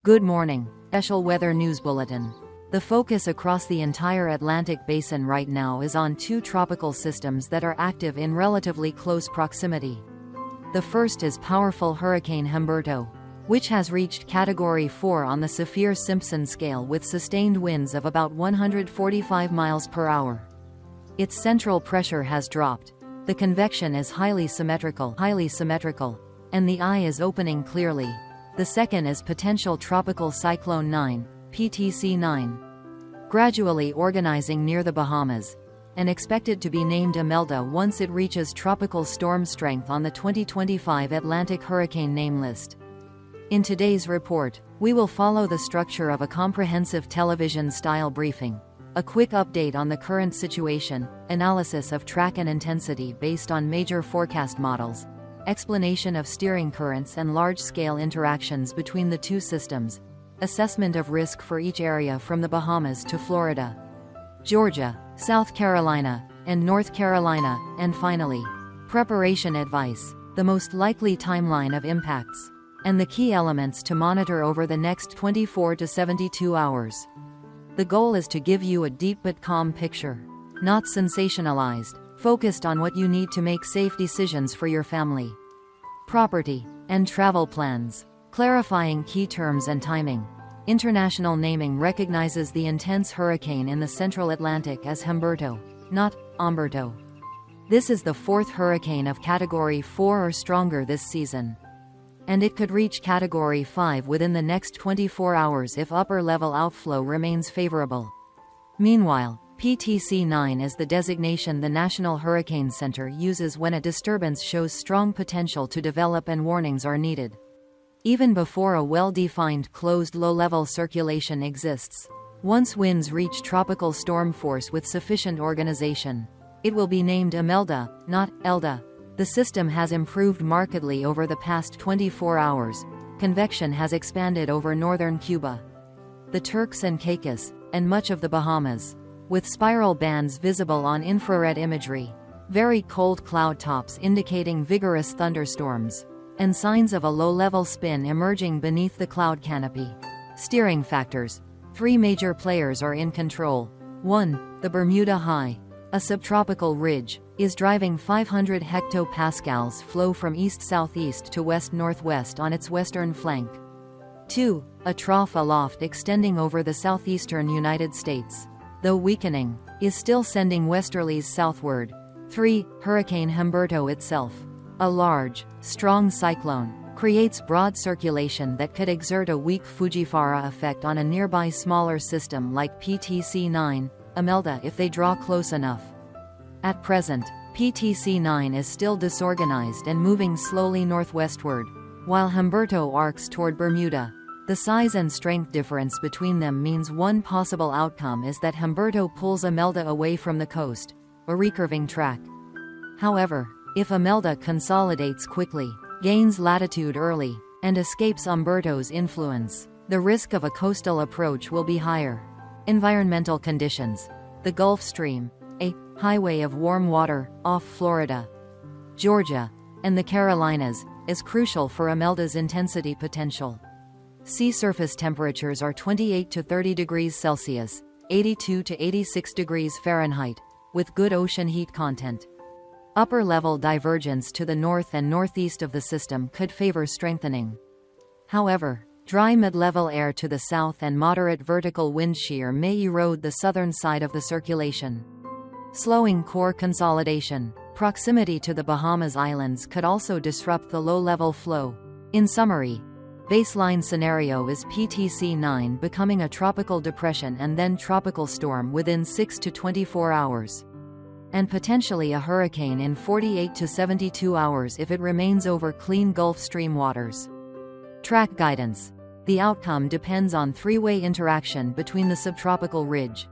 Good morning. Special Weather News Bulletin. The focus across the entire Atlantic basin right now is on two tropical systems that are active in relatively close proximity. The first is powerful Hurricane Humberto, which has reached Category 4 on the Saffir-Simpson scale with sustained winds of about 145 miles per hour. Its central pressure has dropped. The convection is highly symmetrical, and the eye is opening clearly. The second is potential Tropical Cyclone 9, PTC-9, gradually organizing near the Bahamas, and expected to be named Imelda once it reaches tropical storm strength on the 2025 Atlantic Hurricane Name List. In today's report, we will follow the structure of a comprehensive television-style briefing, a quick update on the current situation, analysis of track and intensity based on major forecast models, explanation of steering currents and large-scale interactions between the two systems, assessment of risk for each area from the Bahamas to Florida, Georgia, South Carolina, and North Carolina, and finally, preparation advice, the most likely timeline of impacts, and the key elements to monitor over the next 24 to 72 hours. The goal is to give you a deep but calm picture, not sensationalized, focused on what you need to make safe decisions for your family, property, and travel plans. Clarifying key terms and timing. International naming recognizes the intense hurricane in the central Atlantic as Humberto, not Umberto. This is the fourth hurricane of Category 4 or stronger this season, and it could reach Category 5 within the next 24 hours if upper-level outflow remains favorable. Meanwhile, PTC-9 is the designation the National Hurricane Center uses when a disturbance shows strong potential to develop and warnings are needed. Even before a well-defined closed low-level circulation exists, once winds reach tropical storm force with sufficient organization, it will be named Imelda, not Elda. The system has improved markedly over the past 24 hours. Convection has expanded over northern Cuba, the Turks and Caicos, and much of the Bahamas, with spiral bands visible on infrared imagery, very cold cloud tops indicating vigorous thunderstorms, and signs of a low-level spin emerging beneath the cloud canopy. Steering factors. Three major players are in control. 1. The Bermuda High, a subtropical ridge, is driving 500 hectopascals flow from east-southeast to west-northwest on its western flank. 2. A trough aloft extending over the southeastern United States, though weakening, is still sending westerlies southward. 3. Hurricane Humberto itself, a large, strong cyclone, creates broad circulation that could exert a weak Fujiwara effect on a nearby smaller system like PTC-9, Imelda if they draw close enough. At present, PTC-9 is still disorganized and moving slowly northwestward, while Humberto arcs toward Bermuda. The size and strength difference between them means one possible outcome is that Humberto pulls Imelda away from the coast, a recurving track. However, if Imelda consolidates quickly, gains latitude early, and escapes Umberto's influence, the risk of a coastal approach will be higher. Environmental conditions. The Gulf Stream, a highway of warm water off Florida, Georgia, and the Carolinas, is crucial for Imelda's intensity potential. Sea surface temperatures are 28 to 30 degrees Celsius, 82 to 86 degrees Fahrenheit, with good ocean heat content. Upper-level divergence to the north and northeast of the system could favor strengthening. However, dry mid-level air to the south and moderate vertical wind shear may erode the southern side of the circulation, slowing core consolidation. Proximity to the Bahamas Islands could also disrupt the low-level flow. In summary, baseline scenario is PTC-9 becoming a tropical depression and then tropical storm within 6 to 24 hours. And potentially a hurricane in 48 to 72 hours if it remains over clean Gulf Stream waters. Track guidance. The outcome depends on three-way interaction between the subtropical ridge,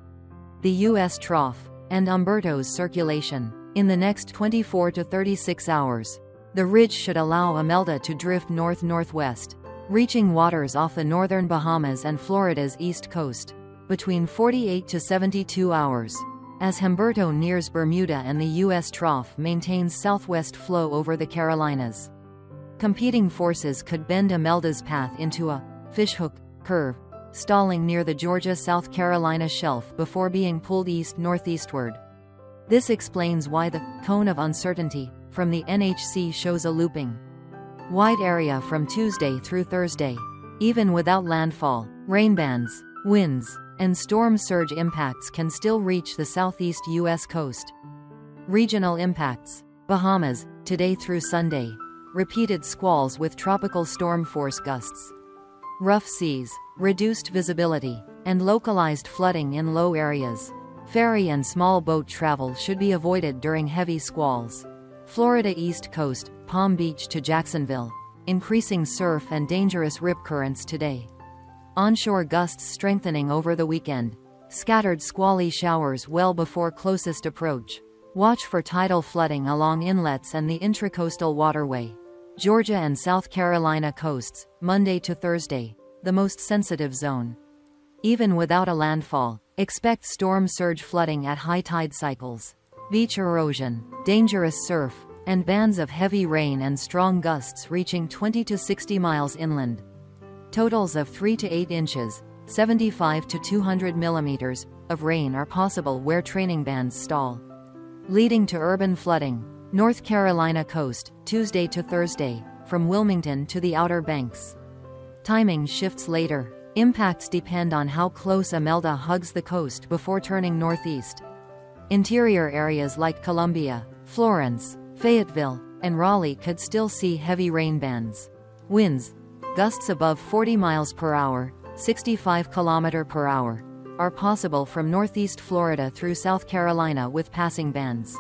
the U.S. trough, and Umberto's circulation. In the next 24 to 36 hours, the ridge should allow Imelda to drift north-northwest, reaching waters off the northern Bahamas and Florida's east coast, between 48 to 72 hours. As Humberto nears Bermuda and the U.S. trough maintains southwest flow over the Carolinas. Competing forces could bend Imelda's path into a fishhook curve, stalling near the Georgia-South Carolina shelf before being pulled east-northeastward. This explains why the cone of uncertainty from the NHC shows a looping wide area from Tuesday through Thursday. Even without landfall, rain bands, winds, and storm surge impacts can still reach the southeast U.S. coast. Regional impacts: Bahamas, today through Sunday. Repeated squalls with tropical storm force gusts. Rough seas, reduced visibility, and localized flooding in low areas. Ferry and small boat travel should be avoided during heavy squalls. Florida East Coast, Palm Beach to Jacksonville. Increasing surf and dangerous rip currents today. Onshore gusts strengthening over the weekend. Scattered squally showers well before closest approach. Watch for tidal flooding along inlets and the intracoastal waterway. Georgia and South Carolina coasts, Monday to Thursday, the most sensitive zone. Even without a landfall, expect storm surge flooding at high tide cycles. Beach erosion, dangerous surf, and bands of heavy rain and strong gusts reaching 20 to 60 miles inland. Totals of 3 to 8 inches, 75 to 200 millimeters, of rain are possible where training bands stall. Leading to urban flooding. North Carolina coast, Tuesday to Thursday, from Wilmington to the Outer Banks. Timing shifts later. Impacts depend on how close Imelda hugs the coast before turning northeast. Interior areas like Columbia, Florence, Fayetteville, and Raleigh could still see heavy rain bands. Winds, gusts above 40 miles per hour, 65 km per hour, are possible from northeast Florida through South Carolina with passing bands.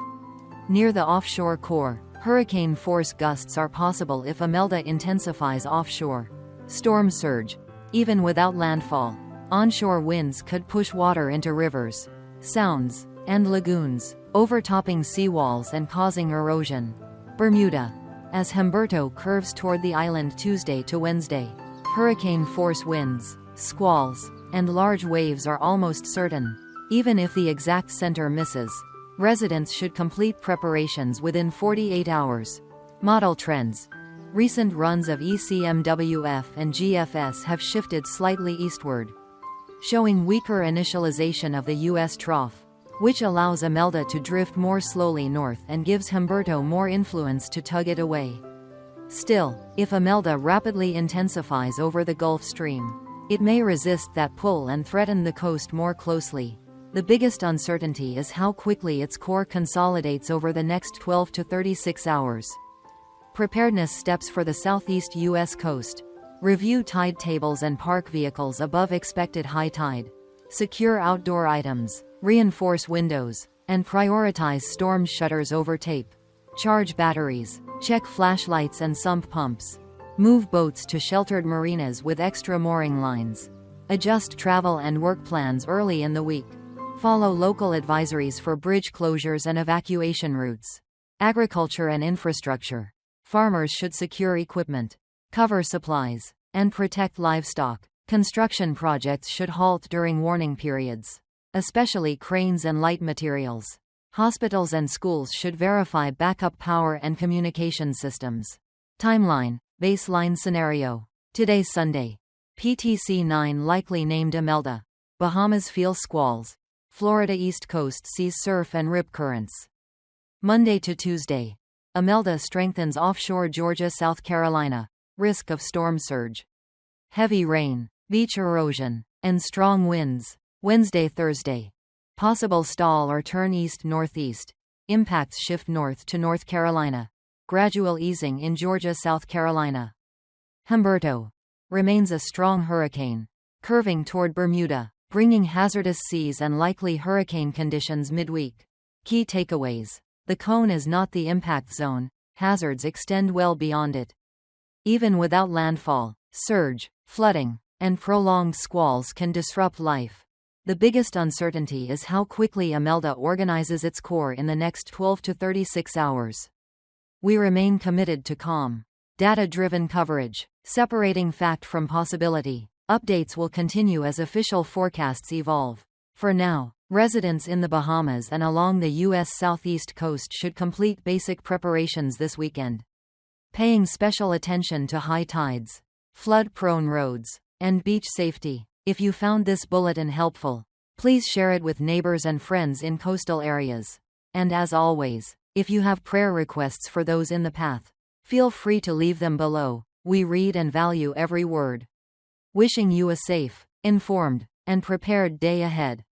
Near the offshore core, hurricane force gusts are possible if Imelda intensifies offshore. Storm surge. Even without landfall, onshore winds could push water into rivers, sounds, and lagoons, overtopping seawalls and causing erosion. Bermuda. As Humberto curves toward the island Tuesday to Wednesday, hurricane force winds, squalls, and large waves are almost certain, even if the exact center misses. Residents should complete preparations within 48 hours. Model trends. Recent runs of ECMWF and GFS have shifted slightly eastward, showing weaker initialization of the U.S. trough, which allows Imelda to drift more slowly north and gives Humberto more influence to tug it away. Still, if Imelda rapidly intensifies over the Gulf Stream, it may resist that pull and threaten the coast more closely. The biggest uncertainty is how quickly its core consolidates over the next 12 to 36 hours. Preparedness steps for the southeast U.S. coast. Review tide tables and park vehicles above expected high tide. Secure outdoor items, reinforce windows, and prioritize storm shutters over tape. Charge batteries, check flashlights and sump pumps. Move boats to sheltered marinas with extra mooring lines. Adjust travel and work plans early in the week. Follow local advisories for bridge closures and evacuation routes. Agriculture and infrastructure. Farmers should secure equipment, cover supplies, and protect livestock. Construction projects should halt during warning periods, especially cranes and light materials. Hospitals and schools should verify backup power and communication systems. Timeline. Baseline scenario. Today Sunday. PTC 9 likely named Imelda. Bahamas feel squalls. Florida East Coast sees surf and rip currents. Monday to Tuesday. Imelda strengthens offshore Georgia, South Carolina. Risk of storm surge. Heavy rain, beach erosion, and strong winds. Wednesday, Thursday. Possible stall or turn east-northeast. Impacts shift north to North Carolina. Gradual easing in Georgia, South Carolina. Humberto remains a strong hurricane, curving toward Bermuda, bringing hazardous seas and likely hurricane conditions midweek. Key takeaways. The cone is not the impact zone, hazards extend well beyond it. Even without landfall, surge, flooding, and prolonged squalls can disrupt life. The biggest uncertainty is how quickly Imelda organizes its core in the next 12 to 36 hours. We remain committed to calm, data-driven coverage, separating fact from possibility. Updates will continue as official forecasts evolve. For now, residents in the Bahamas and along the U.S. southeast coast should complete basic preparations this weekend, paying special attention to high tides, flood-prone roads, and beach safety. If you found this bulletin helpful, please share it with neighbors and friends in coastal areas. And as always, if you have prayer requests for those in the path, feel free to leave them below. We read and value every word. Wishing you a safe, informed, and prepared day ahead.